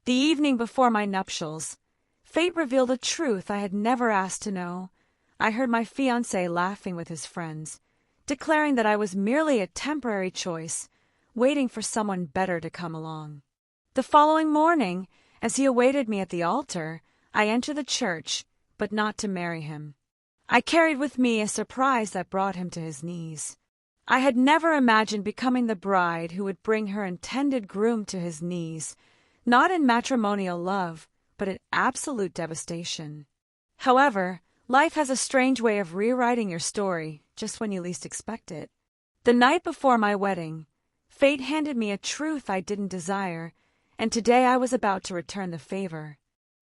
The evening before my nuptials, fate revealed a truth I had never asked to know. I heard my fiancé laughing with his friends, declaring that I was merely a temporary choice, waiting for someone better to come along. The following morning, as he awaited me at the altar, I entered the church, but not to marry him. I carried with me a surprise that brought him to his knees. I had never imagined becoming the bride who would bring her intended groom to his knees, not in matrimonial love, but in absolute devastation. However, life has a strange way of rewriting your story just when you least expect it. The night before my wedding, fate handed me a truth I didn't desire, and today I was about to return the favor.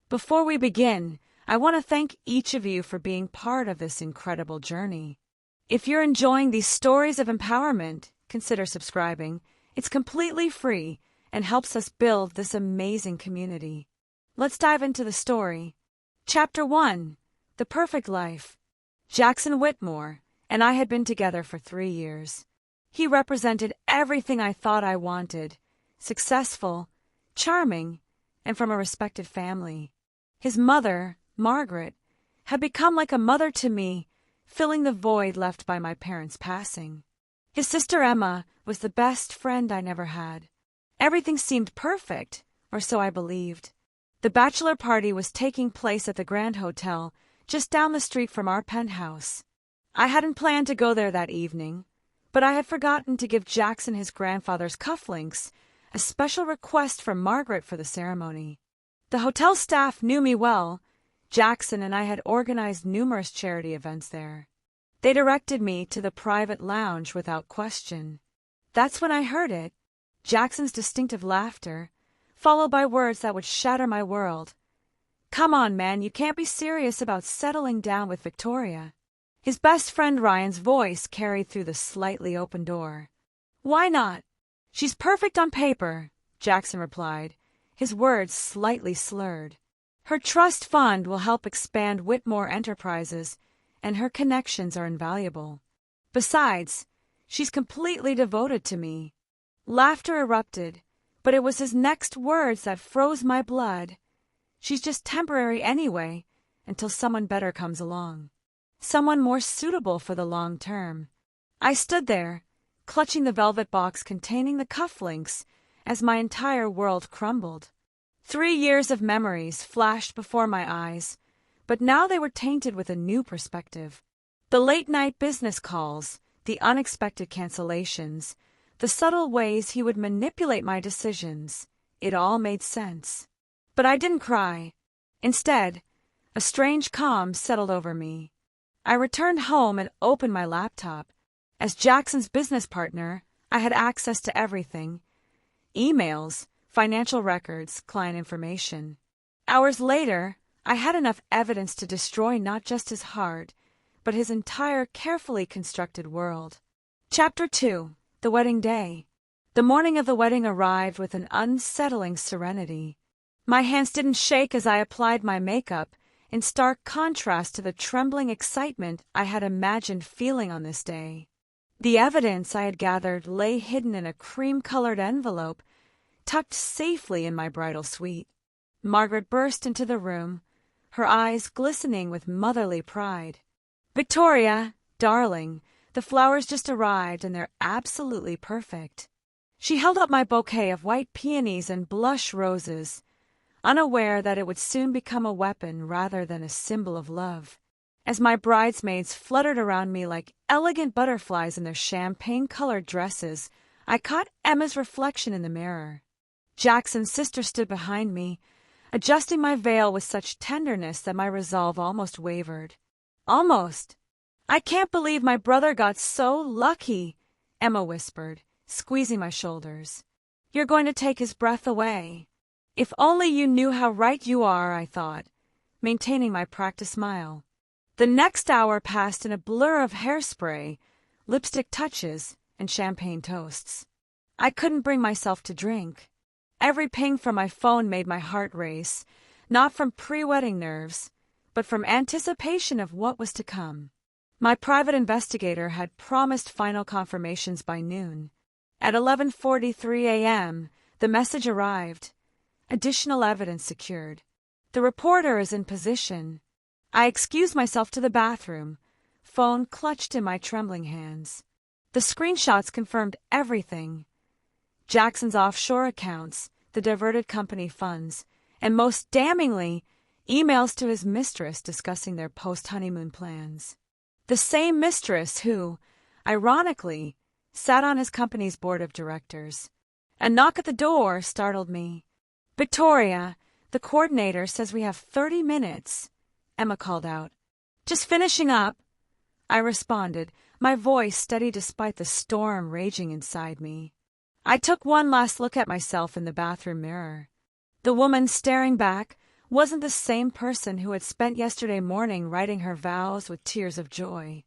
Before we begin, I want to thank each of you for being part of this incredible journey. If you're enjoying these stories of empowerment, consider subscribing. It's completely free and helps us build this amazing community. Let's dive into the story. Chapter 1. The Perfect Life. Jackson Whitmore and I had been together for 3 years. He represented everything I thought I wanted: successful, charming, and from a respected family. His mother, Margaret, had become like a mother to me, filling the void left by my parents' passing. His sister Emma was the best friend I never had. Everything seemed perfect, or so I believed. The bachelor party was taking place at the Grand Hotel, just down the street from our penthouse. I hadn't planned to go there that evening, but I had forgotten to give Jackson his grandfather's cufflinks, a special request from Margaret for the ceremony. The hotel staff knew me well. Jackson and I had organized numerous charity events there. They directed me to the private lounge without question. That's when I heard it, Jackson's distinctive laughter, followed by words that would shatter my world. "Come on, man, you can't be serious about settling down with Victoria." His best friend Ryan's voice carried through the slightly open door. "Why not? She's perfect on paper," Jackson replied, his words slightly slurred. "Her trust fund will help expand Whitmore Enterprises, and her connections are invaluable. Besides, she's completely devoted to me." Laughter erupted, but it was his next words that froze my blood. "She's just temporary anyway, until someone better comes along. Someone more suitable for the long term." I stood there, clutching the velvet box containing the cufflinks, as my entire world crumbled. 3 years of memories flashed before my eyes, but now they were tainted with a new perspective. The late-night business calls, the unexpected cancellations, the subtle ways he would manipulate my decisions, it all made sense. But I didn't cry. Instead, a strange calm settled over me. I returned home and opened my laptop. As Jackson's business partner, I had access to everything: emails, financial records, client information. Hours later, I had enough evidence to destroy not just his heart, but his entire carefully constructed world. Chapter 2. The Wedding Day. The morning of the wedding arrived with an unsettling serenity. My hands didn't shake as I applied my makeup, in stark contrast to the trembling excitement I had imagined feeling on this day. The evidence I had gathered lay hidden in a cream-colored envelope, tucked safely in my bridal suite. Margaret burst into the room, her eyes glistening with motherly pride. "Victoria, darling, the flowers just arrived and they're absolutely perfect." She held up my bouquet of white peonies and blush roses, unaware that it would soon become a weapon rather than a symbol of love. As my bridesmaids fluttered around me like elegant butterflies in their champagne-colored dresses, I caught Emma's reflection in the mirror. Jackson's sister stood behind me, adjusting my veil with such tenderness that my resolve almost wavered. "Almost. I can't believe my brother got so lucky," Emma whispered, squeezing my shoulders. "You're going to take his breath away." "If only you knew how right you are," I thought, maintaining my practiced smile. The next hour passed in a blur of hairspray, lipstick touches, and champagne toasts. I couldn't bring myself to drink. Every ping from my phone made my heart race, not from pre-wedding nerves, but from anticipation of what was to come. My private investigator had promised final confirmations by noon. At 11:43 a.m., the message arrived. Additional evidence secured. The reporter is in position. I excuse myself to the bathroom, phone clutched in my trembling hands. The screenshots confirmed everything. Jackson's offshore accounts, the diverted company funds, and most damningly, emails to his mistress discussing their post-honeymoon plans. The same mistress who, ironically, sat on his company's board of directors. A knock at the door startled me. "Victoria, the coordinator says we have 30 minutes, Emma called out. "Just finishing up," I responded, my voice steady despite the storm raging inside me. I took one last look at myself in the bathroom mirror. The woman staring back wasn't the same person who had spent yesterday morning writing her vows with tears of joy.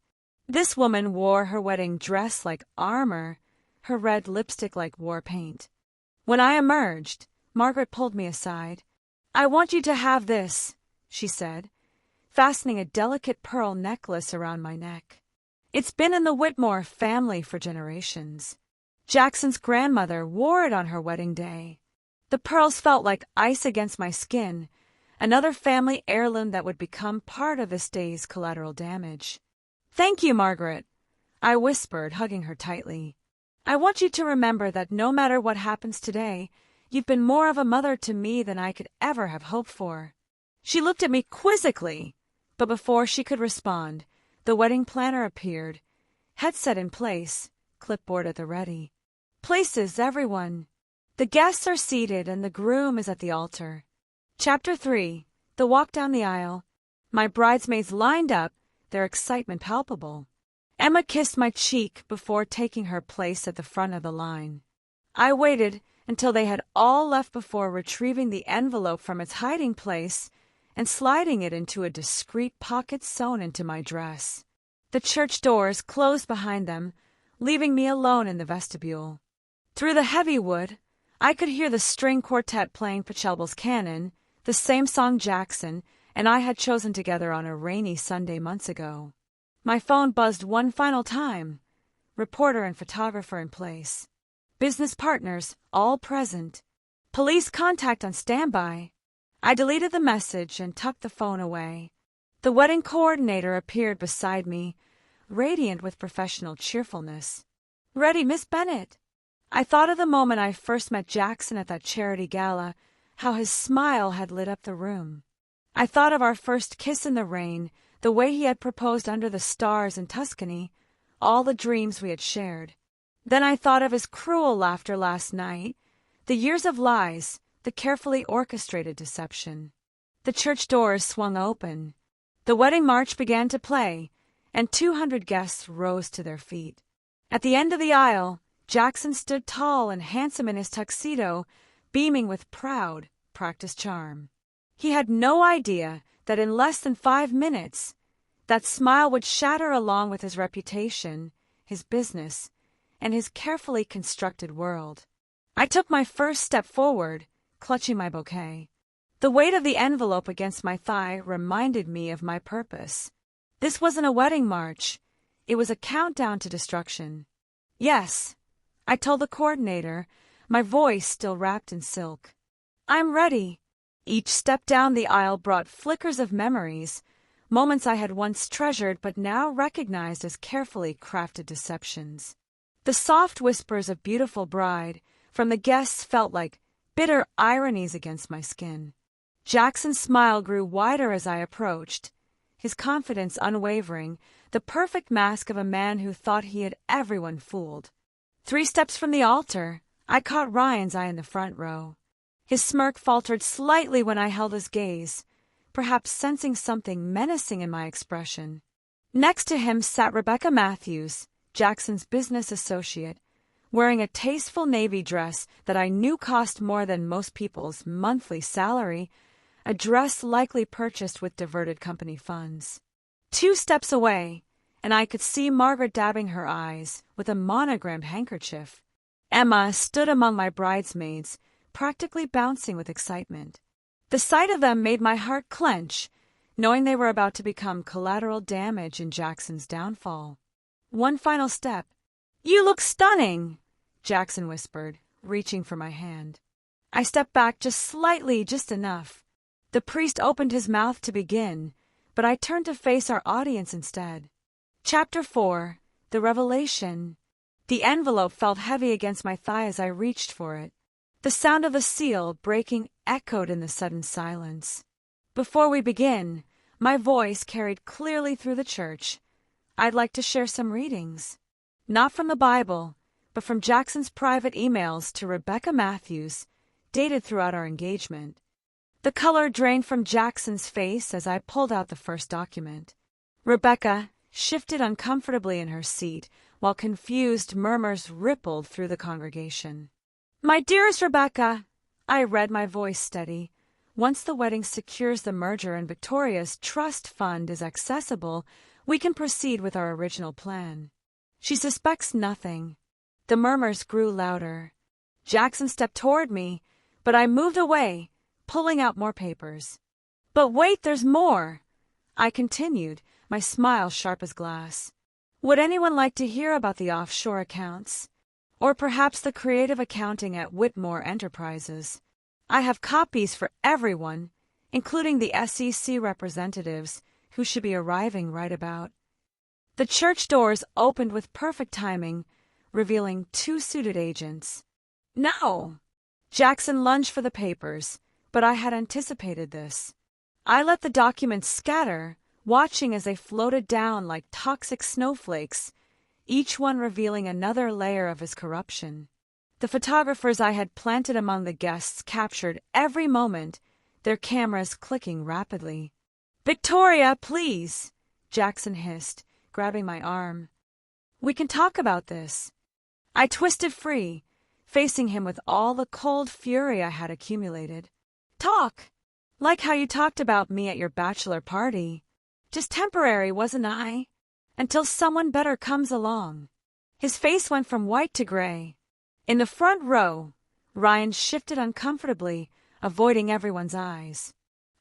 This woman wore her wedding dress like armor, her red lipstick like war paint. When I emerged, Margaret pulled me aside. "I want you to have this," she said, fastening a delicate pearl necklace around my neck. "It's been in the Whitmore family for generations. Jackson's grandmother wore it on her wedding day. The pearls felt like ice against my skin, another family heirloom that would become part of this day's collateral damage." "Thank you, Margaret," I whispered, hugging her tightly. "I want you to remember that no matter what happens today, you've been more of a mother to me than I could ever have hoped for." She looked at me quizzically, but before she could respond, the wedding planner appeared, headset in place, clipboard at the ready. "Places, everyone. The guests are seated and the groom is at the altar." Chapter 3. The walk down the aisle. My bridesmaids lined up, their excitement palpable. Emma kissed my cheek before taking her place at the front of the line. I waited until they had all left before retrieving the envelope from its hiding place and sliding it into a discreet pocket sewn into my dress. The church doors closed behind them, leaving me alone in the vestibule. Through the heavy wood, I could hear the string quartet playing Pachelbel's Canon, the same song Jackson and I had chosen together on a rainy Sunday months ago. My phone buzzed one final time. Reporter and photographer in place. Business partners, all present. Police contact on standby. I deleted the message and tucked the phone away. The wedding coordinator appeared beside me, radiant with professional cheerfulness. "Ready, Miss Bennett." I thought of the moment I first met Jackson at that charity gala, how his smile had lit up the room. I thought of our first kiss in the rain, the way he had proposed under the stars in Tuscany, all the dreams we had shared. Then I thought of his cruel laughter last night, the years of lies, the carefully orchestrated deception. The church doors swung open. The wedding march began to play, and 200 guests rose to their feet. At the end of the aisle, Jackson stood tall and handsome in his tuxedo, beaming with proud, practiced charm. He had no idea that in less than 5 minutes, that smile would shatter along with his reputation, his business, and his carefully constructed world. I took my first step forward, clutching my bouquet. The weight of the envelope against my thigh reminded me of my purpose. This wasn't a wedding march. It was a countdown to destruction. "Yes," I told the coordinator, my voice still wrapped in silk. "I'm ready." Each step down the aisle brought flickers of memories, moments I had once treasured but now recognized as carefully crafted deceptions. The soft whispers of beautiful bride from the guests felt like bitter ironies against my skin. Jackson's smile grew wider as I approached, his confidence unwavering, the perfect mask of a man who thought he had everyone fooled. 3 steps from the altar, I caught Ryan's eye in the front row. His smirk faltered slightly when I held his gaze, perhaps sensing something menacing in my expression. Next to him sat Rebecca Matthews, Jackson's business associate, wearing a tasteful navy dress that I knew cost more than most people's monthly salary, a dress likely purchased with diverted company funds. 2 steps away, and I could see Margaret dabbing her eyes with a monogrammed handkerchief. Emma stood among my bridesmaids, practically bouncing with excitement. The sight of them made my heart clench, knowing they were about to become collateral damage in Jackson's downfall. One final step. "You look stunning," Jackson whispered, reaching for my hand. I stepped back just slightly, just enough. The priest opened his mouth to begin, but I turned to face our audience instead. Chapter 4. The Revelation. The envelope felt heavy against my thigh as I reached for it. The sound of the seal breaking echoed in the sudden silence. Before we begin, my voice carried clearly through the church. I'd like to share some readings. Not from the Bible, but from Jackson's private emails to Rebecca Matthews, dated throughout our engagement. The color drained from Jackson's face as I pulled out the first document. Rebecca shifted uncomfortably in her seat, while confused murmurs rippled through the congregation. "My dearest Rebecca," I read, my voice steady. "Once the wedding secures the merger and Victoria's trust fund is accessible, we can proceed with our original plan. She suspects nothing." The murmurs grew louder. Jackson stepped toward me, but I moved away, pulling out more papers. "But wait, there's more," I continued, my smile sharp as glass. "Would anyone like to hear about the offshore accounts? Or perhaps the creative accounting at Whitmore Enterprises? I have copies for everyone, including the SEC representatives, who should be arriving right about." The church doors opened with perfect timing, revealing 2 suited agents. "No!" Jackson lunged for the papers, but I had anticipated this. I let the documents scatter, watching as they floated down like toxic snowflakes, each one revealing another layer of his corruption. The photographers I had planted among the guests captured every moment, their cameras clicking rapidly. "Victoria, please," Jackson hissed, grabbing my arm. "We can talk about this." I twisted free, facing him with all the cold fury I had accumulated. "Talk! Like how you talked about me at your bachelor party. Just temporary, wasn't I? Until someone better comes along." His face went from white to gray. In the front row, Ryan shifted uncomfortably, avoiding everyone's eyes.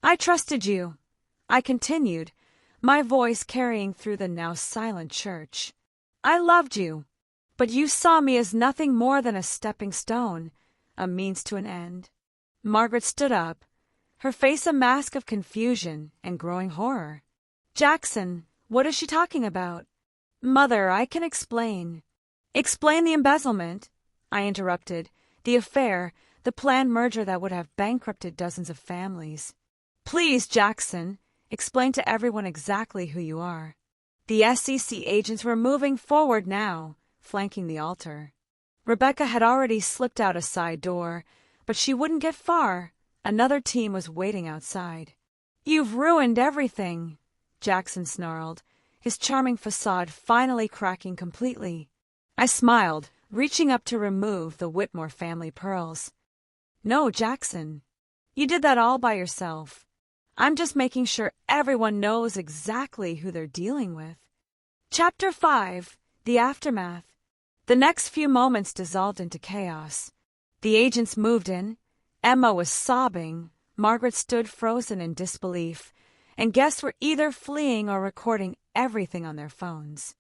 "I trusted you," I continued, my voice carrying through the now silent church. "I loved you, but you saw me as nothing more than a stepping stone, a means to an end." Margaret stood up, her face a mask of confusion and growing horror. "Jackson, what is she talking about?" "Mother, I can explain." "Explain the embezzlement," I interrupted, "the affair, the planned merger that would have bankrupted dozens of families." "Please, Jackson, explain to everyone exactly who you are." The SEC agents were moving forward now, flanking the altar. Rebecca had already slipped out a side door, but she wouldn't get far. Another team was waiting outside. "You've ruined everything," Jackson snarled, his charming facade finally cracking completely. I smiled, reaching up to remove the Whitmore family pearls. "No, Jackson. You did that all by yourself. I'm just making sure everyone knows exactly who they're dealing with." Chapter 5. The Aftermath. The next few moments dissolved into chaos. The agents moved in. Emma was sobbing. Margaret stood frozen in disbelief, and guests were either fleeing or recording everything on their phones.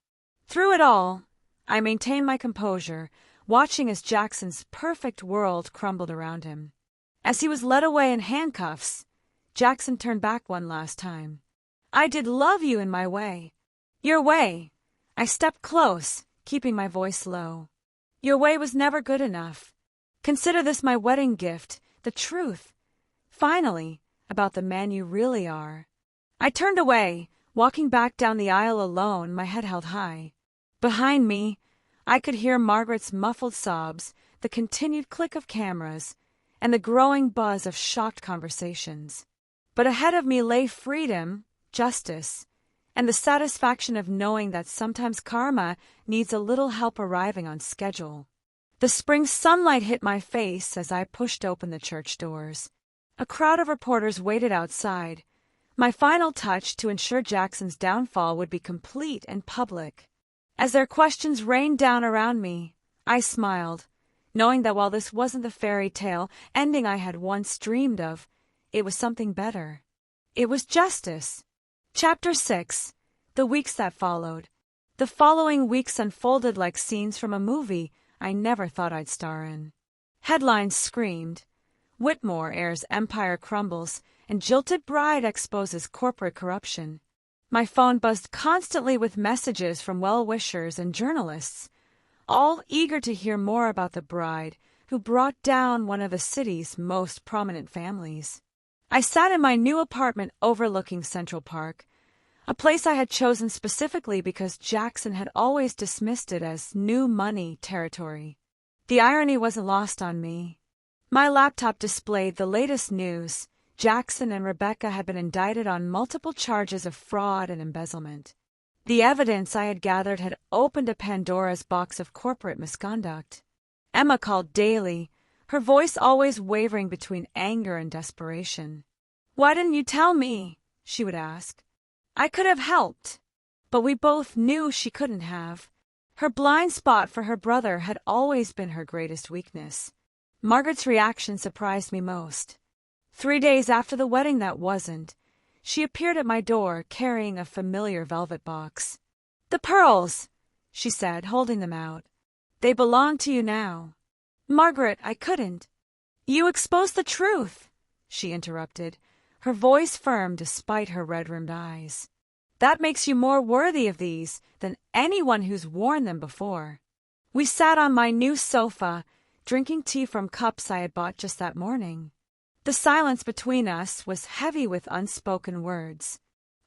Through it all, I maintained my composure, watching as Jackson's perfect world crumbled around him. As he was led away in handcuffs, Jackson turned back one last time. "I did love you in my way." "Your way." I stepped close, keeping my voice low. "Your way was never good enough. Consider this my wedding gift, the truth. Finally, about the man you really are." I turned away, walking back down the aisle alone, my head held high. Behind me, I could hear Margaret's muffled sobs, the continued click of cameras, and the growing buzz of shocked conversations. But ahead of me lay freedom, justice, and the satisfaction of knowing that sometimes karma needs a little help arriving on schedule. The spring sunlight hit my face as I pushed open the church doors. A crowd of reporters waited outside, my final touch to ensure Jackson's downfall would be complete and public. As their questions rained down around me, I smiled, knowing that while this wasn't the fairy tale ending I had once dreamed of, it was something better. It was justice. Chapter 6. The weeks that followed. The following weeks unfolded like scenes from a movie I never thought I'd star in. Headlines screamed, Whitmore heir's empire crumbles, and jilted bride exposes corporate corruption. My phone buzzed constantly with messages from well-wishers and journalists, all eager to hear more about the bride who brought down one of the city's most prominent families. I sat in my new apartment overlooking Central Park, a place I had chosen specifically because Jackson had always dismissed it as new money territory. The irony wasn't lost on me. My laptop displayed the latest news. Jackson and Rebecca had been indicted on multiple charges of fraud and embezzlement. The evidence I had gathered had opened a Pandora's box of corporate misconduct. Emma called daily, her voice always wavering between anger and desperation. "Why didn't you tell me?" she would ask. I could have helped, but we both knew she couldn't have. Her blind spot for her brother had always been her greatest weakness. Margaret's reaction surprised me most. 3 days after the wedding that wasn't, she appeared at my door carrying a familiar velvet box. "The pearls," she said, holding them out. "They belong to you now." "Margaret, I couldn't." "You exposed the truth," she interrupted, her voice firm despite her red-rimmed eyes. "That makes you more worthy of these than anyone who's worn them before." We sat on my new sofa, drinking tea from cups I had bought just that morning. The silence between us was heavy with unspoken words.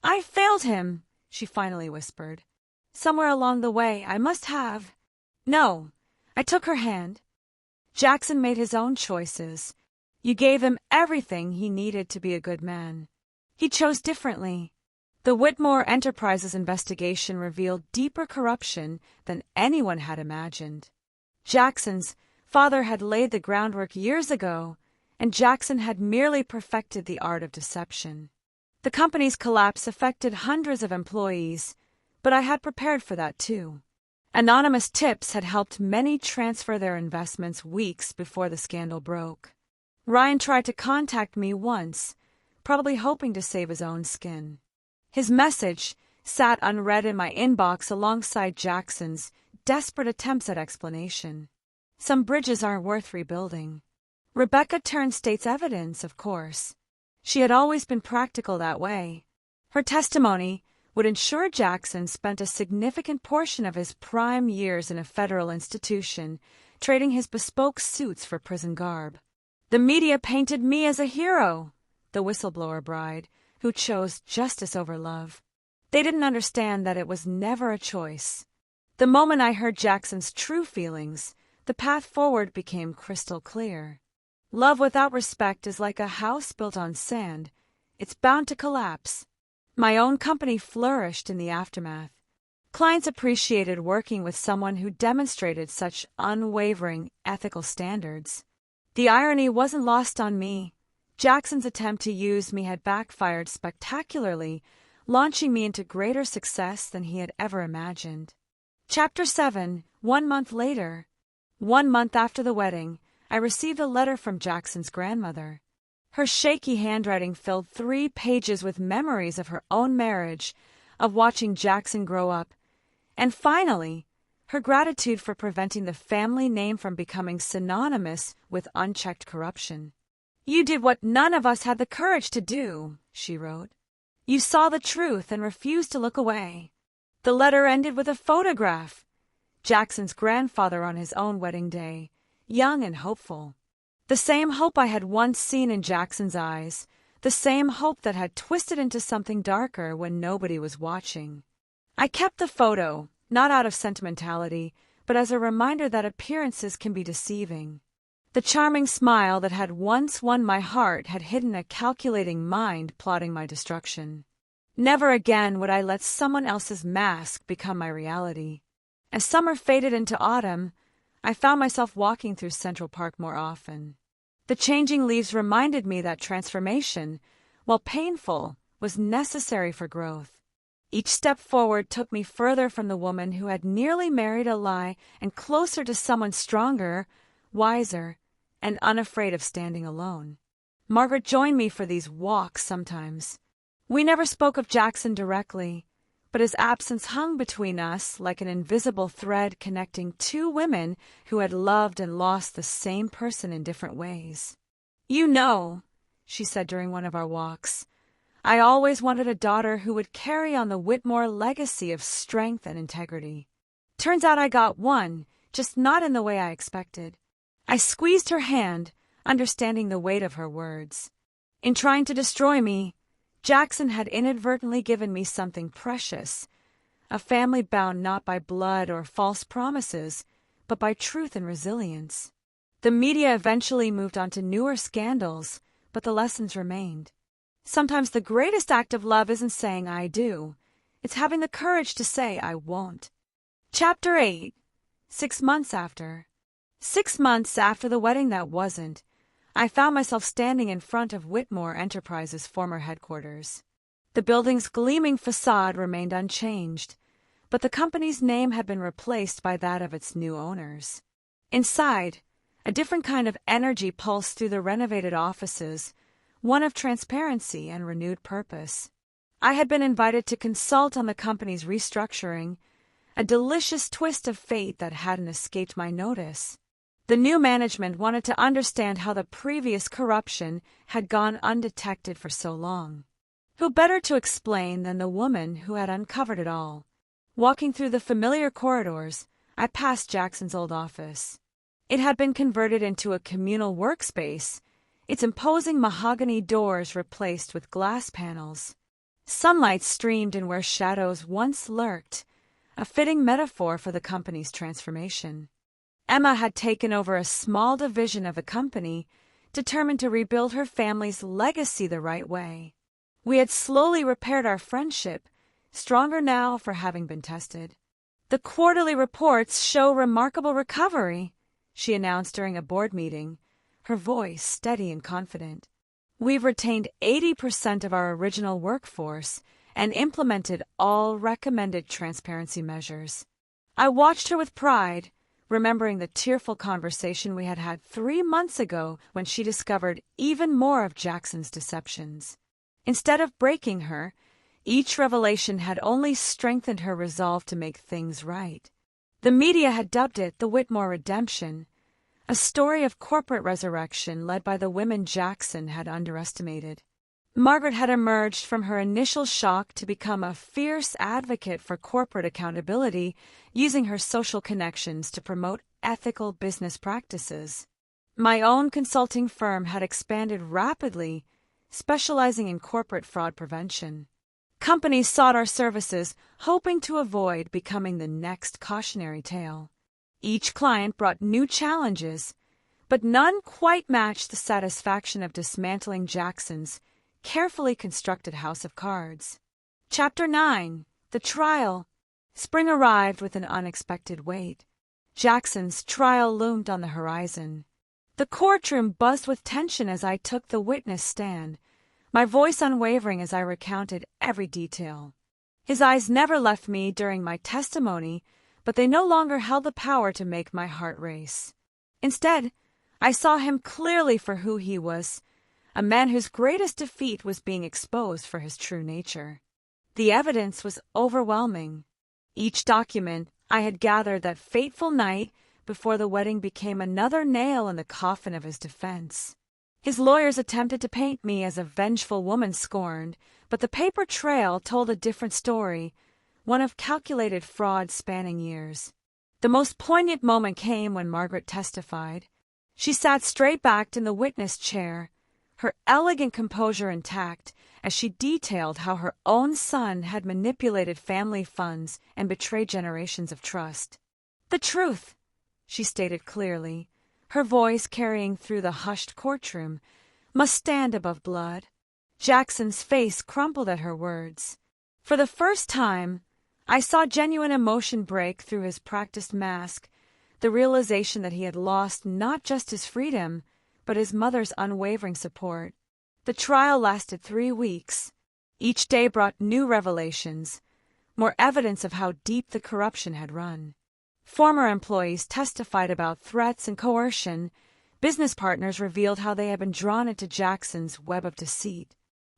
"I failed him," she finally whispered. "Somewhere along the way, I must have—" "No," I took her hand. "Jackson made his own choices. You gave him everything he needed to be a good man. He chose differently." The Whitmore Enterprises investigation revealed deeper corruption than anyone had imagined. Jackson's father had laid the groundwork years ago, and Jackson had merely perfected the art of deception. The company's collapse affected hundreds of employees, but I had prepared for that too. Anonymous tips had helped many transfer their investments weeks before the scandal broke. Ryan tried to contact me once, probably hoping to save his own skin. His message sat unread in my inbox alongside Jackson's desperate attempts at explanation. Some bridges aren't worth rebuilding. Rebecca turned state's evidence, of course. She had always been practical that way. Her testimony would ensure Jackson spent a significant portion of his prime years in a federal institution, trading his bespoke suits for prison garb. "The media painted me as a hero," the whistleblower bride, who chose justice over love. They didn't understand that it was never a choice. The moment I heard Jackson's true feelings, the path forward became crystal clear. Love without respect is like a house built on sand. It's bound to collapse. My own company flourished in the aftermath. Clients appreciated working with someone who demonstrated such unwavering ethical standards. The irony wasn't lost on me. Jackson's attempt to use me had backfired spectacularly, launching me into greater success than he had ever imagined. Chapter 7. 1 month later. 1 month after the wedding, I received a letter from Jackson's grandmother. Her shaky handwriting filled 3 pages with memories of her own marriage, of watching Jackson grow up, and finally, her gratitude for preventing the family name from becoming synonymous with unchecked corruption. "You did what none of us had the courage to do," she wrote. "You saw the truth and refused to look away." The letter ended with a photograph. Jackson's grandfather on his own wedding day, young and hopeful. The same hope I had once seen in Jackson's eyes, the same hope that had twisted into something darker when nobody was watching. I kept the photo, not out of sentimentality, but as a reminder that appearances can be deceiving. The charming smile that had once won my heart had hidden a calculating mind plotting my destruction. Never again would I let someone else's mask become my reality. As summer faded into autumn, I found myself walking through Central Park more often. The changing leaves reminded me that transformation, while painful, was necessary for growth. Each step forward took me further from the woman who had nearly married a lie and closer to someone stronger, wiser, and unafraid of standing alone. Margaret joined me for these walks sometimes. We never spoke of Jackson directly, but his absence hung between us like an invisible thread connecting 2 women who had loved and lost the same person in different ways. "You know," she said during one of our walks, "I always wanted a daughter who would carry on the Whitmore legacy of strength and integrity. Turns out I got one, just not in the way I expected." I squeezed her hand, understanding the weight of her words. In trying to destroy me, Jackson had inadvertently given me something precious, a family bound not by blood or false promises, but by truth and resilience. The media eventually moved on to newer scandals, but the lessons remained. Sometimes the greatest act of love isn't saying I do. It's having the courage to say I won't. Chapter 8. 6 months after. 6 months after the wedding that wasn't, I found myself standing in front of Whitmore Enterprises' former headquarters. The building's gleaming facade remained unchanged, but the company's name had been replaced by that of its new owners. Inside, a different kind of energy pulsed through the renovated offices, one of transparency and renewed purpose. I had been invited to consult on the company's restructuring, a delicious twist of fate that hadn't escaped my notice. The new management wanted to understand how the previous corruption had gone undetected for so long. Who better to explain than the woman who had uncovered it all? Walking through the familiar corridors, I passed Jackson's old office. It had been converted into a communal workspace, its imposing mahogany doors replaced with glass panels. Sunlight streamed in where shadows once lurked, a fitting metaphor for the company's transformation. Emma had taken over a small division of the company, determined to rebuild her family's legacy the right way. We had slowly repaired our friendship, stronger now for having been tested. "The quarterly reports show remarkable recovery," she announced during a board meeting, her voice steady and confident. "We've retained 80% of our original workforce and implemented all recommended transparency measures." I watched her with pride, remembering the tearful conversation we had had 3 months ago when she discovered even more of Jackson's deceptions. Instead of breaking her, each revelation had only strengthened her resolve to make things right. The media had dubbed it the Whitmore Redemption, a story of corporate resurrection led by the women Jackson had underestimated. Margaret had emerged from her initial shock to become a fierce advocate for corporate accountability, using her social connections to promote ethical business practices. My own consulting firm had expanded rapidly, specializing in corporate fraud prevention. Companies sought our services, hoping to avoid becoming the next cautionary tale. Each client brought new challenges, but none quite matched the satisfaction of dismantling Jackson's carefully constructed house of cards. Chapter 9. The Trial. Spring arrived with an unexpected weight. Jackson's trial loomed on the horizon. The courtroom buzzed with tension as I took the witness stand, my voice unwavering as I recounted every detail. His eyes never left me during my testimony, but they no longer held the power to make my heart race. Instead, I saw him clearly for who he was, a man whose greatest defeat was being exposed for his true nature. The evidence was overwhelming. Each document I had gathered that fateful night before the wedding became another nail in the coffin of his defense. His lawyers attempted to paint me as a vengeful woman scorned, but the paper trail told a different story, one of calculated fraud spanning years. The most poignant moment came when Margaret testified. She sat straight-backed in the witness chair, her elegant composure intact, as she detailed how her own son had manipulated family funds and betrayed generations of trust. "The truth," she stated clearly, her voice carrying through the hushed courtroom, "must stand above blood." Jackson's face crumpled at her words. For the first time, I saw genuine emotion break through his practiced mask, the realization that he had lost not just his freedom, but his mother's unwavering support. The trial lasted 3 weeks. Each day brought new revelations, more evidence of how deep the corruption had run. Former employees testified about threats and coercion. Business partners revealed how they had been drawn into Jackson's web of deceit.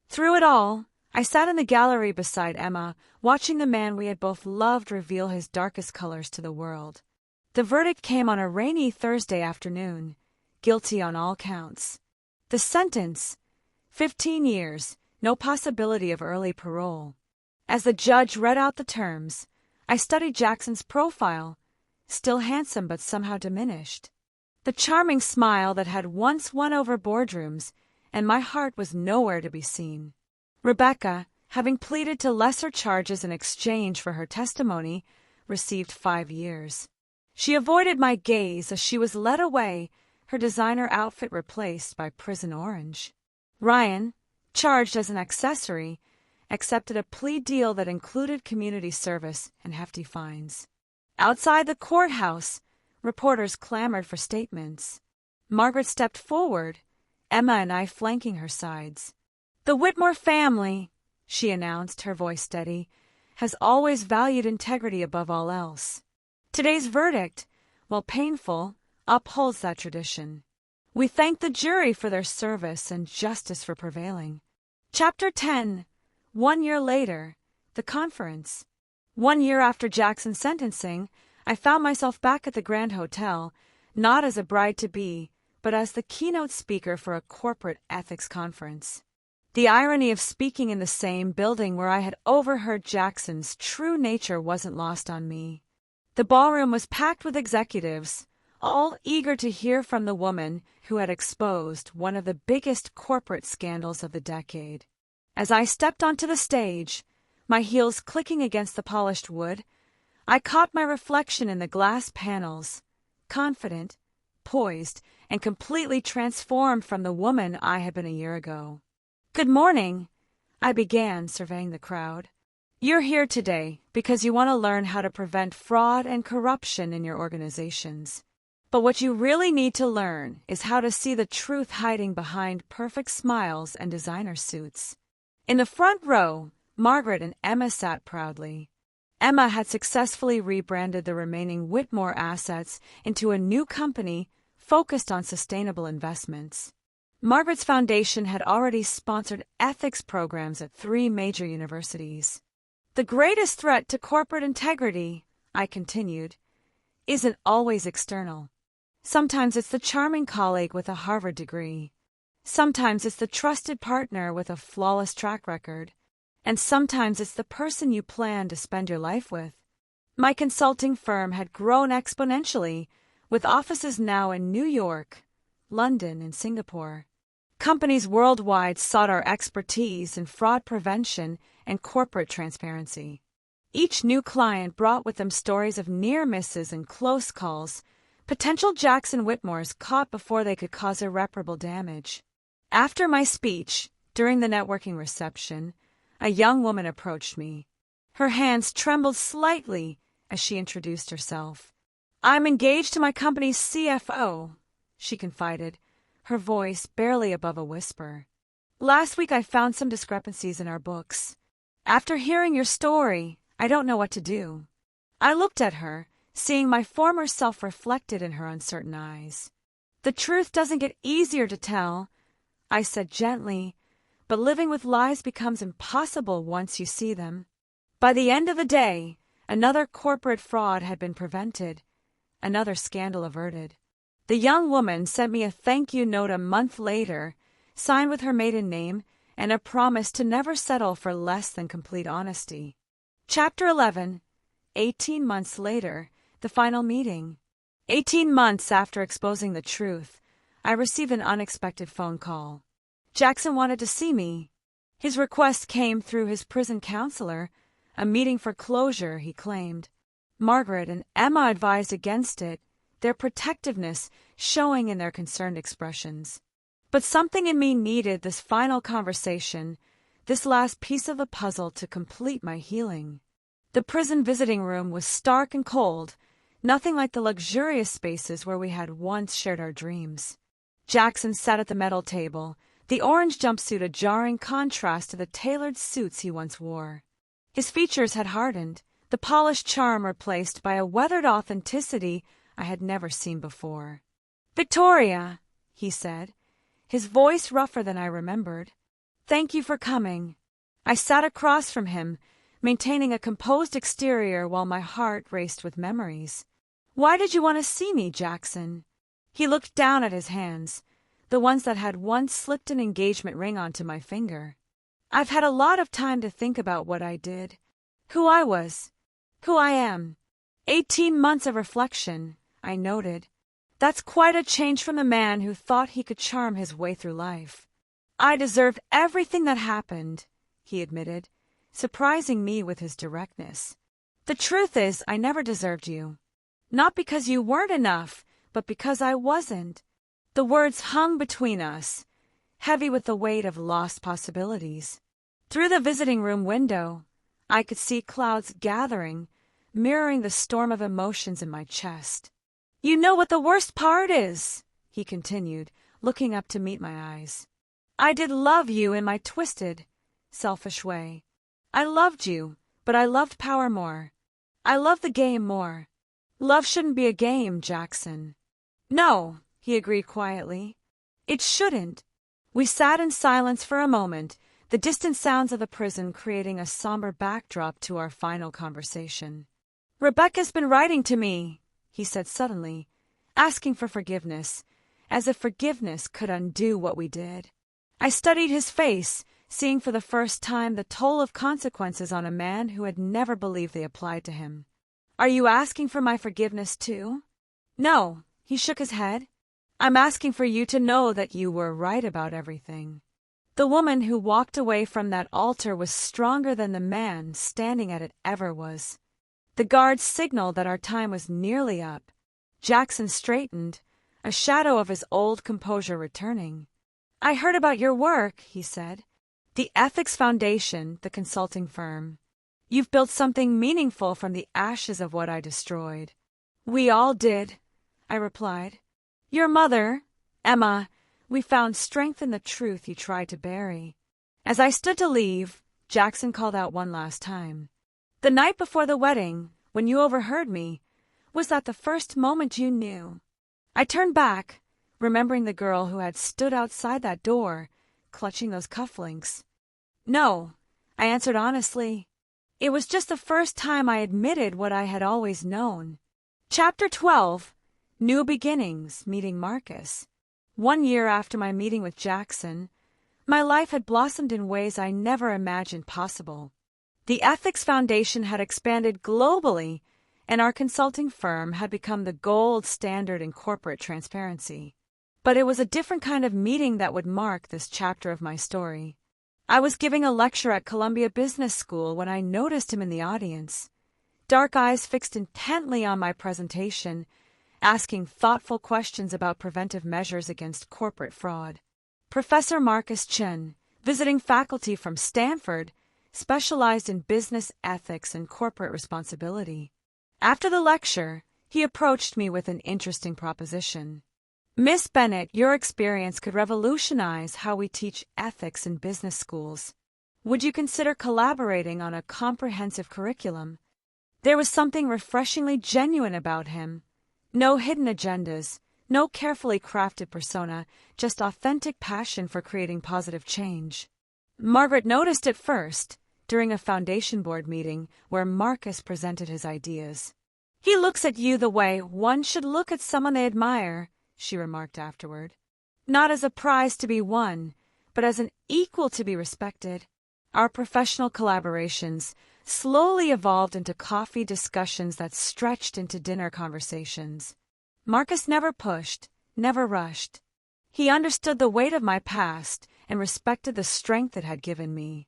Through it all, I sat in the gallery beside Emma, watching the man we had both loved reveal his darkest colors to the world. The verdict came on a rainy Thursday afternoon, guilty on all counts. The sentence: 15 years, no possibility of early parole. As the judge read out the terms, I studied Jackson's profile, still handsome but somehow diminished. The charming smile that had once won over boardrooms, and my heart was nowhere to be seen. Rebecca, having pleaded to lesser charges in exchange for her testimony, received 5 years. She avoided my gaze as she was led away, her designer outfit replaced by prison orange. Ryan, charged as an accessory, accepted a plea deal that included community service and hefty fines. Outside the courthouse, reporters clamored for statements. Margaret stepped forward, Emma and I flanking her sides. "The Whitmore family," she announced, her voice steady, "has always valued integrity above all else. Today's verdict, while painful, upholds that tradition. We thank the jury for their service and justice for prevailing." Chapter 10. 1 year later, the conference. 1 year after Jackson's sentencing, I found myself back at the Grand Hotel, not as a bride-to-be, but as the keynote speaker for a corporate ethics conference. The irony of speaking in the same building where I had overheard Jackson's true nature wasn't lost on me. The ballroom was packed with executives, all eager to hear from the woman who had exposed one of the biggest corporate scandals of the decade. As I stepped onto the stage, my heels clicking against the polished wood, I caught my reflection in the glass panels, confident, poised, and completely transformed from the woman I had been a year ago. "Good morning," I began, surveying the crowd. "You're here today because you want to learn how to prevent fraud and corruption in your organizations. But what you really need to learn is how to see the truth hiding behind perfect smiles and designer suits." In the front row, Margaret and Emma sat proudly. Emma had successfully rebranded the remaining Whitmore assets into a new company focused on sustainable investments. Margaret's foundation had already sponsored ethics programs at 3 major universities. "The greatest threat to corporate integrity," I continued, "isn't always external. Sometimes it's the charming colleague with a Harvard degree. Sometimes it's the trusted partner with a flawless track record. And sometimes it's the person you plan to spend your life with." My consulting firm had grown exponentially, with offices now in New York, London, and Singapore. Companies worldwide sought our expertise in fraud prevention and corporate transparency. Each new client brought with them stories of near misses and close calls, potential Jackson Whitmores caught before they could cause irreparable damage. After my speech, during the networking reception, a young woman approached me. Her hands trembled slightly as she introduced herself. "I'm engaged to my company's CFO," she confided, her voice barely above a whisper. "Last week I found some discrepancies in our books. After hearing your story, I don't know what to do." I looked at her, seeing my former self reflected in her uncertain eyes. "The truth doesn't get easier to tell," I said gently, "but living with lies becomes impossible once you see them." By the end of the day, another corporate fraud had been prevented, another scandal averted. The young woman sent me a thank you note a month later, signed with her maiden name, and a promise to never settle for less than complete honesty. Chapter 11. 18 months later, the final meeting. 18 months after exposing the truth, I received an unexpected phone call. Jackson wanted to see me. His request came through his prison counselor, a meeting for closure, he claimed. Margaret and Emma advised against it, their protectiveness showing in their concerned expressions. But something in me needed this final conversation, this last piece of the puzzle to complete my healing. The prison visiting room was stark and cold, nothing like the luxurious spaces where we had once shared our dreams. Jackson sat at the metal table, the orange jumpsuit a jarring contrast to the tailored suits he once wore. His features had hardened, the polished charm replaced by a weathered authenticity I had never seen before. "Victoria," he said, his voice rougher than I remembered. "Thank you for coming." I sat across from him, maintaining a composed exterior while my heart raced with memories. "Why did you want to see me, Jackson?" He looked down at his hands, the ones that had once slipped an engagement ring onto my finger. I've had a lot of time to think about what I did, who I was, who I am. 18 months of reflection, I noted. That's quite a change from the man who thought he could charm his way through life. I deserved everything that happened, he admitted, surprising me with his directness. The truth is, I never deserved you. Not because you weren't enough, but because I wasn't. The words hung between us, heavy with the weight of lost possibilities. Through the visiting room window, I could see clouds gathering, mirroring the storm of emotions in my chest. You know what the worst part is, he continued, looking up to meet my eyes. I did love you in my twisted, selfish way. I loved you, but I loved power more. I loved the game more. Love shouldn't be a game, Jackson. No, he agreed quietly. It shouldn't. We sat in silence for a moment, the distant sounds of the prison creating a somber backdrop to our final conversation. Rebecca's been writing to me, he said suddenly, asking for forgiveness, as if forgiveness could undo what we did. I studied his face, seeing for the first time the toll of consequences on a man who had never believed they applied to him. Are you asking for my forgiveness too? No, he shook his head. I'm asking for you to know that you were right about everything. The woman who walked away from that altar was stronger than the man standing at it ever was. The guards signaled that our time was nearly up. Jackson straightened, a shadow of his old composure returning. I heard about your work, he said. The Ethics Foundation, the consulting firm. You've built something meaningful from the ashes of what I destroyed. We all did, I replied. Your mother, Emma, we found strength in the truth you tried to bury. As I stood to leave, Jackson called out one last time. The night before the wedding, when you overheard me, was that the first moment you knew? I turned back, remembering the girl who had stood outside that door, clutching those cufflinks. No, I answered honestly. It was just the first time I admitted what I had always known. Chapter 12, New Beginnings, Meeting Marcus. 1 year after my meeting with Jackson, my life had blossomed in ways I never imagined possible. The Ethics Foundation had expanded globally, and our consulting firm had become the gold standard in corporate transparency. But it was a different kind of meeting that would mark this chapter of my story. I was giving a lecture at Columbia Business School when I noticed him in the audience, dark eyes fixed intently on my presentation, asking thoughtful questions about preventive measures against corporate fraud. Professor Marcus Chen, visiting faculty from Stanford, specialized in business ethics and corporate responsibility. After the lecture, he approached me with an interesting proposition. Miss Bennett, your experience could revolutionize how we teach ethics in business schools. Would you consider collaborating on a comprehensive curriculum? There was something refreshingly genuine about him. No hidden agendas, no carefully crafted persona, just authentic passion for creating positive change. Margaret noticed it first, during a foundation board meeting where Marcus presented his ideas. He looks at you the way one should look at someone they admire, she remarked afterward. Not as a prize to be won, but as an equal to be respected. Our professional collaborations slowly evolved into coffee discussions that stretched into dinner conversations. Marcus never pushed, never rushed. He understood the weight of my past and respected the strength it had given me.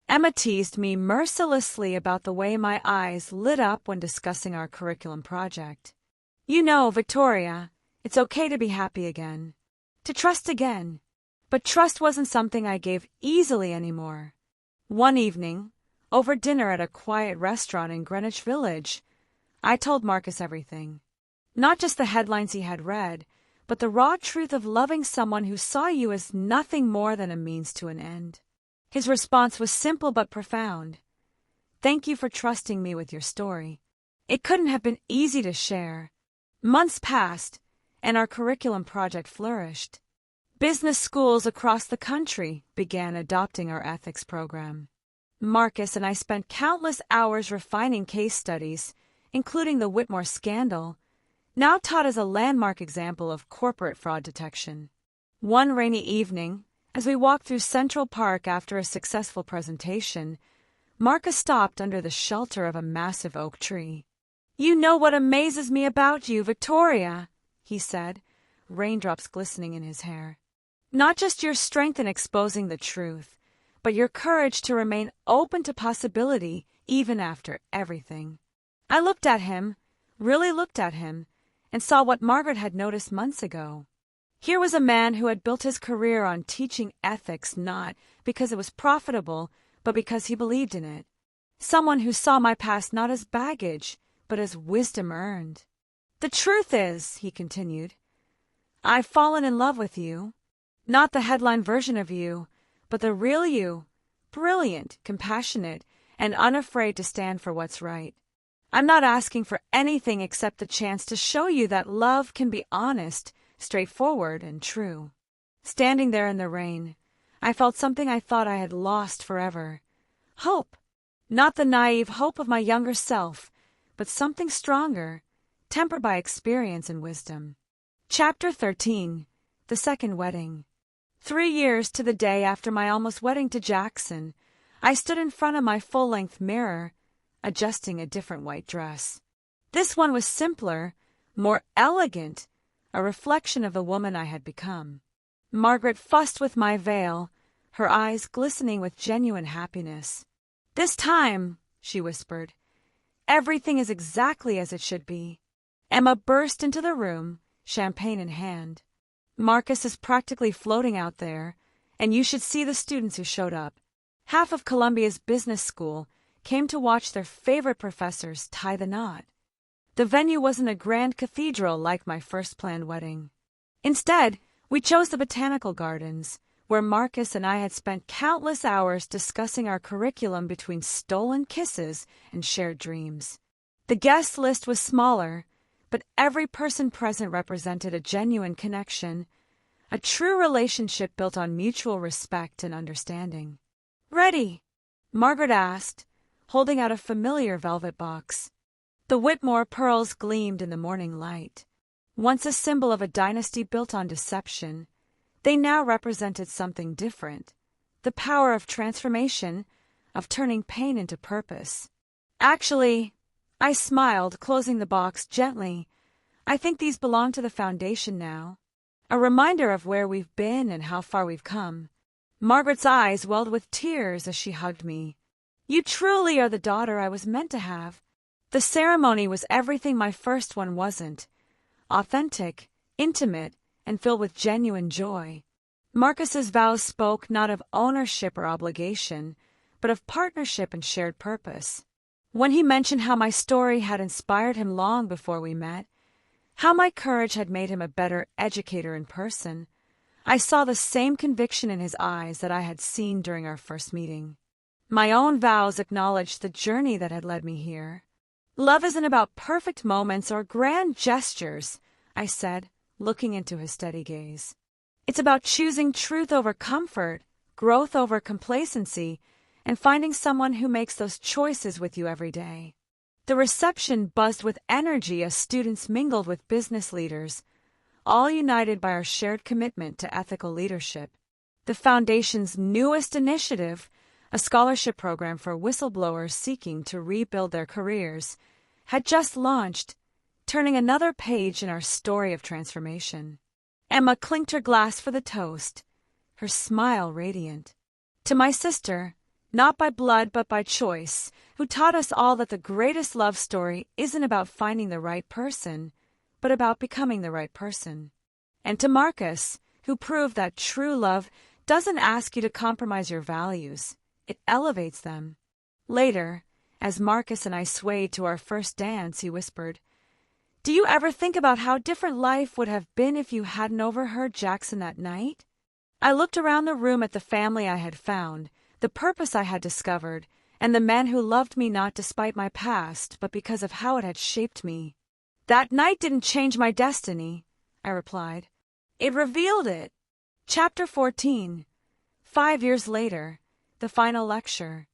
Emma teased me mercilessly about the way my eyes lit up when discussing our curriculum project. You know, Victoria, it's okay to be happy again, to trust again. But trust wasn't something I gave easily anymore. One evening, over dinner at a quiet restaurant in Greenwich Village, I told Marcus everything. Not just the headlines he had read, but the raw truth of loving someone who saw you as nothing more than a means to an end. His response was simple but profound. Thank you for trusting me with your story. It couldn't have been easy to share. Months passed, and our curriculum project flourished. Business schools across the country began adopting our ethics program. Marcus and I spent countless hours refining case studies, including the Whitmore scandal, now taught as a landmark example of corporate fraud detection. One rainy evening, as we walked through Central Park after a successful presentation, Marcus stopped under the shelter of a massive oak tree. "You know what amazes me about you, Victoria," he said, raindrops glistening in his hair. "Not just your strength in exposing the truth, but your courage to remain open to possibility even after everything." I looked at him, really looked at him, and saw what Margaret had noticed months ago. Here was a man who had built his career on teaching ethics not because it was profitable, but because he believed in it. Someone who saw my past not as baggage, but as wisdom earned. "The truth is," he continued, "I've fallen in love with you. Not the headline version of you, but the real you, brilliant, compassionate, and unafraid to stand for what's right. I'm not asking for anything except the chance to show you that love can be honest, straightforward, and true." Standing there in the rain, I felt something I thought I had lost forever. Hope. Not the naive hope of my younger self, but something stronger, tempered by experience and wisdom. Chapter 13. The Second Wedding. 3 years to the day after my almost wedding to Jackson, I stood in front of my full-length mirror, adjusting a different white dress. This one was simpler, more elegant, a reflection of the woman I had become. Margaret fussed with my veil, her eyes glistening with genuine happiness. "This time," she whispered, "everything is exactly as it should be." Emma burst into the room, champagne in hand. "Marcus is practically floating out there, and you should see the students who showed up. Half of Columbia's business school came to watch their favorite professors tie the knot. The venue wasn't a grand cathedral like my first planned wedding. Instead, we chose the botanical gardens, where Marcus and I had spent countless hours discussing our curriculum between stolen kisses and shared dreams. The guest list was smaller, but every person present represented a genuine connection, a true relationship built on mutual respect and understanding. "Ready?" Margaret asked, holding out a familiar velvet box. The Whitmore pearls gleamed in the morning light. Once a symbol of a dynasty built on deception, they now represented something different, the power of transformation, of turning pain into purpose. "Actually," I smiled, closing the box gently, "I think these belong to the foundation now. A reminder of where we've been and how far we've come." Margaret's eyes welled with tears as she hugged me. "You truly are the daughter I was meant to have." The ceremony was everything my first one wasn't. Authentic, intimate, and filled with genuine joy. Marcus's vows spoke not of ownership or obligation, but of partnership and shared purpose. When he mentioned how my story had inspired him long before we met, how my courage had made him a better educator in person, I saw the same conviction in his eyes that I had seen during our first meeting. My own vows acknowledged the journey that had led me here. "Love isn't about perfect moments or grand gestures," I said, looking into his steady gaze. "It's about choosing truth over comfort, growth over complacency, and finding someone who makes those choices with you every day." The reception buzzed with energy as students mingled with business leaders, all united by our shared commitment to ethical leadership. The Foundation's newest initiative, a scholarship program for whistleblowers seeking to rebuild their careers, had just launched, turning another page in our story of transformation. Emma clinked her glass for the toast, her smile radiant. "To my sister, not by blood but by choice, who taught us all that the greatest love story isn't about finding the right person, but about becoming the right person. And to Marcus, who proved that true love doesn't ask you to compromise your values, it elevates them." Later, as Marcus and I swayed to our first dance, he whispered, "Do you ever think about how different life would have been if you hadn't overheard Jackson that night?" I looked around the room at the family I had found, the purpose I had discovered, and the men who loved me not despite my past, but because of how it had shaped me. "That night didn't change my destiny," I replied. "It revealed it." Chapter 14. 5 years later, the final lecture.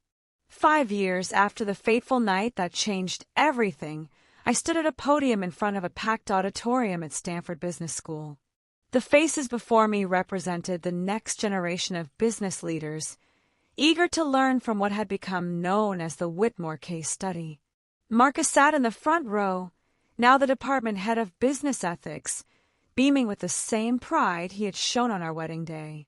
5 years after the fateful night that changed everything, I stood at a podium in front of a packed auditorium at Stanford Business School. The faces before me represented the next generation of business leaders, eager to learn from what had become known as the Whitmore case study. Marcus sat in the front row, now the department head of business ethics, beaming with the same pride he had shown on our wedding day.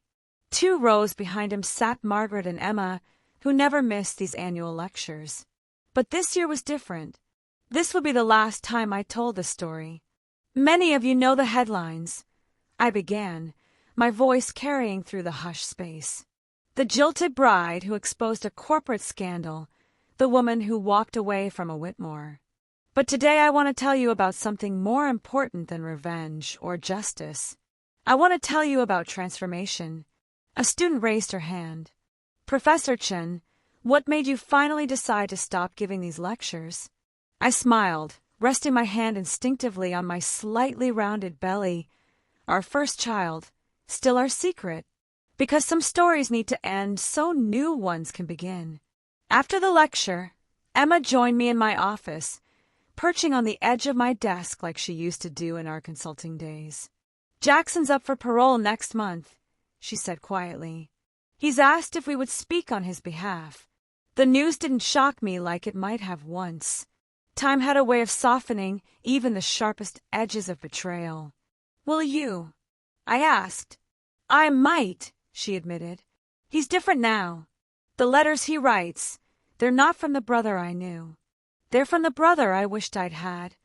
2 rows behind him sat Margaret and Emma, who never missed these annual lectures. But this year was different. This would be the last time I told the story. Many of you know the headlines. I began, my voice carrying through the hushed space. The jilted bride who exposed a corporate scandal, the woman who walked away from a Whitmore. But today I want to tell you about something more important than revenge or justice. I want to tell you about transformation. A student raised her hand. Professor Chen, what made you finally decide to stop giving these lectures? I smiled, resting my hand instinctively on my slightly rounded belly. Our first child, still our secret. Because some stories need to end so new ones can begin. After the lecture, Emma joined me in my office, perching on the edge of my desk like she used to do in our consulting days. Jackson's up for parole next month, she said quietly. He's asked if we would speak on his behalf. The news didn't shock me like it might have once. Time had a way of softening even the sharpest edges of betrayal. Will you? I asked. I might, she admitted. He's different now. The letters he writes, they're not from the brother I knew. They're from the brother I wished I'd had.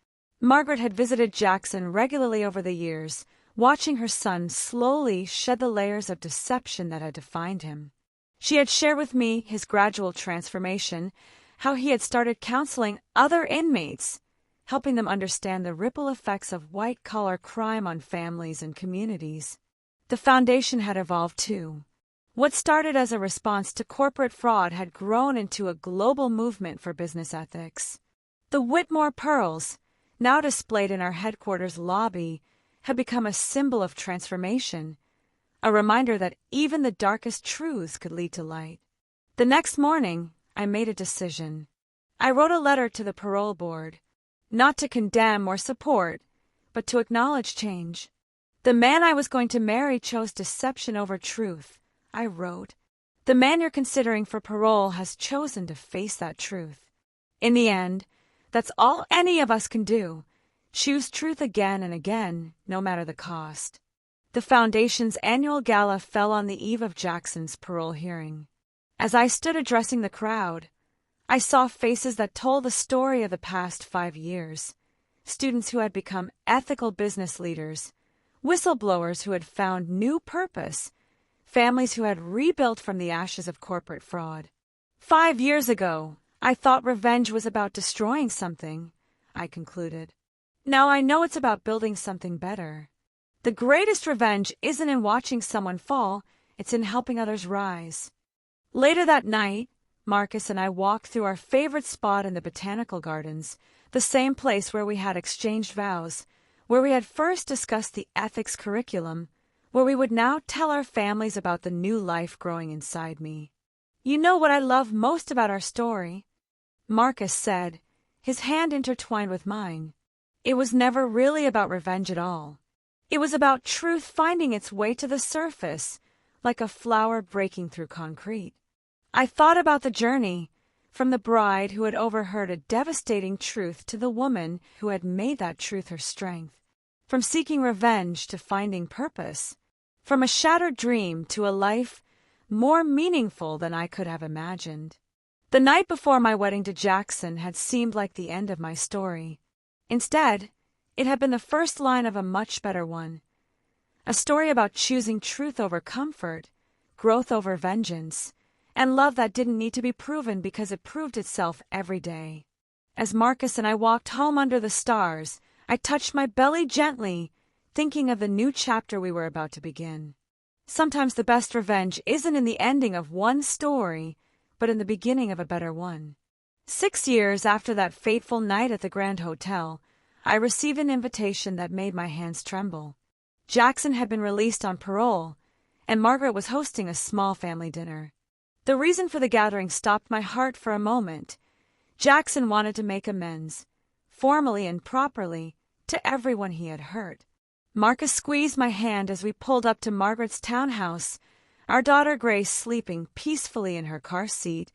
Margaret had visited Jackson regularly over the years, watching her son slowly shed the layers of deception that had defined him. She had shared with me his gradual transformation, how he had started counseling other inmates, helping them understand the ripple effects of white-collar crime on families and communities. The foundation had evolved too. What started as a response to corporate fraud had grown into a global movement for business ethics. The Whitmore pearls, now displayed in our headquarters lobby, had become a symbol of transformation, a reminder that even the darkest truths could lead to light. The next morning, I made a decision. I wrote a letter to the parole board, not to condemn or support, but to acknowledge change. The man I was going to marry chose deception over truth, I wrote. The man you're considering for parole has chosen to face that truth. In the end, that's all any of us can do. Choose truth again and again, no matter the cost. The Foundation's annual gala fell on the eve of Jackson's parole hearing. As I stood addressing the crowd, I saw faces that told the story of the past 5 years. Students who had become ethical business leaders, whistleblowers who had found new purpose, families who had rebuilt from the ashes of corporate fraud. 5 years ago, I thought revenge was about destroying something, I concluded. Now I know it's about building something better. The greatest revenge isn't in watching someone fall, it's in helping others rise. Later that night, Marcus and I walked through our favorite spot in the botanical gardens, the same place where we had exchanged vows, where we had first discussed the ethics curriculum, where we would now tell our families about the new life growing inside me. You know what I love most about our story? Marcus said, his hand intertwined with mine. It was never really about revenge at all. It was about truth finding its way to the surface, like a flower breaking through concrete. I thought about the journey, from the bride who had overheard a devastating truth to the woman who had made that truth her strength, from seeking revenge to finding purpose, from a shattered dream to a life more meaningful than I could have imagined. The night before my wedding to Jackson had seemed like the end of my story. Instead, it had been the first line of a much better one. A story about choosing truth over comfort, growth over vengeance, and love that didn't need to be proven because it proved itself every day. As Marcus and I walked home under the stars, I touched my belly gently, thinking of the new chapter we were about to begin. Sometimes the best revenge isn't in the ending of one story, but in the beginning of a better one. 6 years after that fateful night at the Grand Hotel, I received an invitation that made my hands tremble. Jackson had been released on parole, and Margaret was hosting a small family dinner. The reason for the gathering stopped my heart for a moment. Jackson wanted to make amends, formally and properly, to everyone he had hurt. Marcus squeezed my hand as we pulled up to Margaret's townhouse, our daughter Grace sleeping peacefully in her car seat,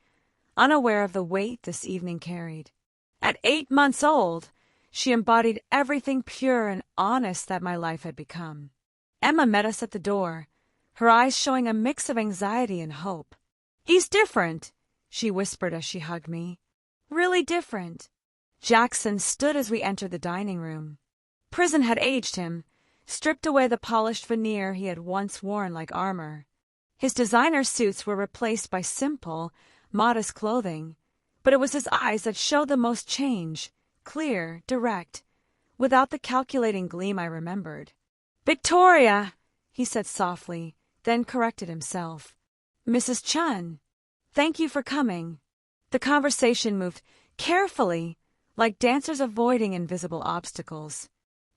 unaware of the weight this evening carried. At 8 months old, she embodied everything pure and honest that my life had become. Emma met us at the door, her eyes showing a mix of anxiety and hope. "He's different," she whispered as she hugged me. "Really different." Jackson stood as we entered the dining room. Prison had aged him, stripped away the polished veneer he had once worn like armor. His designer suits were replaced by simple, modest clothing, but it was his eyes that showed the most change, clear, direct, without the calculating gleam I remembered. "Victoria," he said softly, then corrected himself. "Mrs. Chun. Thank you for coming." The conversation moved carefully, like dancers avoiding invisible obstacles.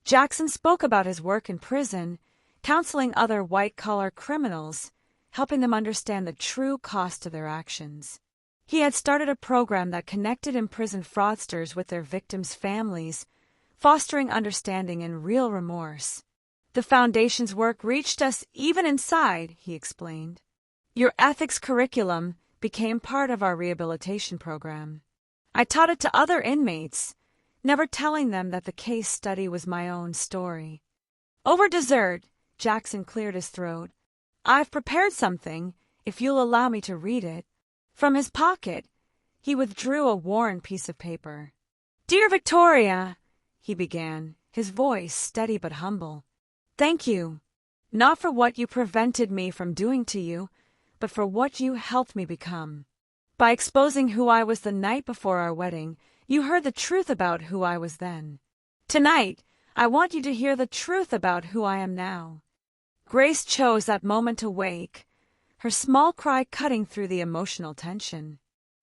Jackson spoke about his work in prison, counseling other white-collar criminals, helping them understand the true cost of their actions. He had started a program that connected imprisoned fraudsters with their victims' families, fostering understanding and real remorse. "The Foundation's work reached us even inside," he explained. "Your ethics curriculum became part of our rehabilitation program. I taught it to other inmates, never telling them that the case study was my own story." "Over dessert," Jackson cleared his throat, "I've prepared something, if you'll allow me to read it." From his pocket, he withdrew a worn piece of paper. "Dear Victoria," he began, his voice steady but humble. "Thank you, not for what you prevented me from doing to you, but for what you helped me become. By exposing who I was the night before our wedding, you heard the truth about who I was then. Tonight, I want you to hear the truth about who I am now." Grace chose that moment to wake, her small cry cutting through the emotional tension.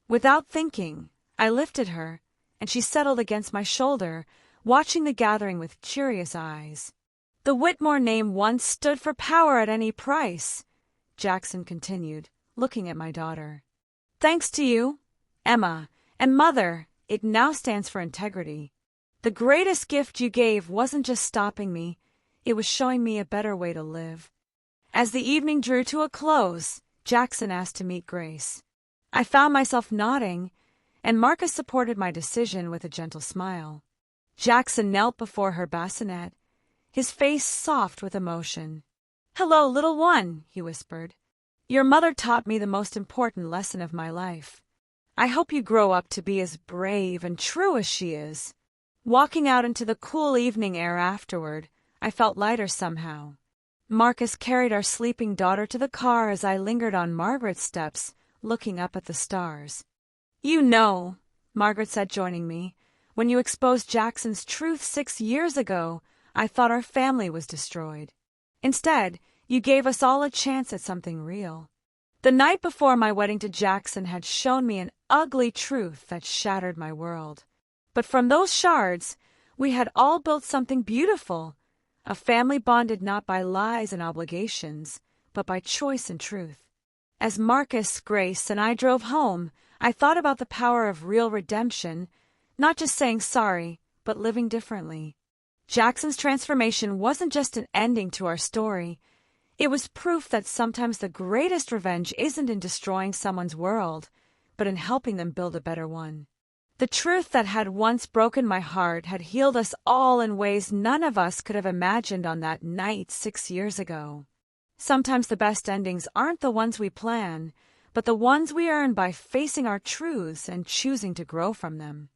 Without thinking, I lifted her, and she settled against my shoulder, watching the gathering with curious eyes. "The Whitmore name once stood for power at any price," Jackson continued, looking at my daughter. "Thanks to you, Emma, and Mother, it now stands for integrity. The greatest gift you gave wasn't just stopping me, it was showing me a better way to live." As the evening drew to a close, Jackson asked to meet Grace. I found myself nodding, and Marcus supported my decision with a gentle smile. Jackson knelt before her bassinet, his face soft with emotion. "Hello, little one," he whispered. "Your mother taught me the most important lesson of my life. I hope you grow up to be as brave and true as she is." Walking out into the cool evening air afterward, I felt lighter somehow. Marcus carried our sleeping daughter to the car as I lingered on Margaret's steps, looking up at the stars. "You know," Margaret said, joining me, "when you exposed Jackson's truth 6 years ago, I thought our family was destroyed. Instead, you gave us all a chance at something real. The night before my wedding to Jackson had shown me an ugly truth that shattered my world. But from those shards, we had all built something beautiful, a family bonded not by lies and obligations, but by choice and truth." As Marcus, Grace, and I drove home, I thought about the power of real redemption, not just saying sorry, but living differently. Jackson's transformation wasn't just an ending to our story. It was proof that sometimes the greatest revenge isn't in destroying someone's world, but in helping them build a better one. The truth that had once broken my heart had healed us all in ways none of us could have imagined on that night 6 years ago. Sometimes the best endings aren't the ones we plan, but the ones we earn by facing our truths and choosing to grow from them.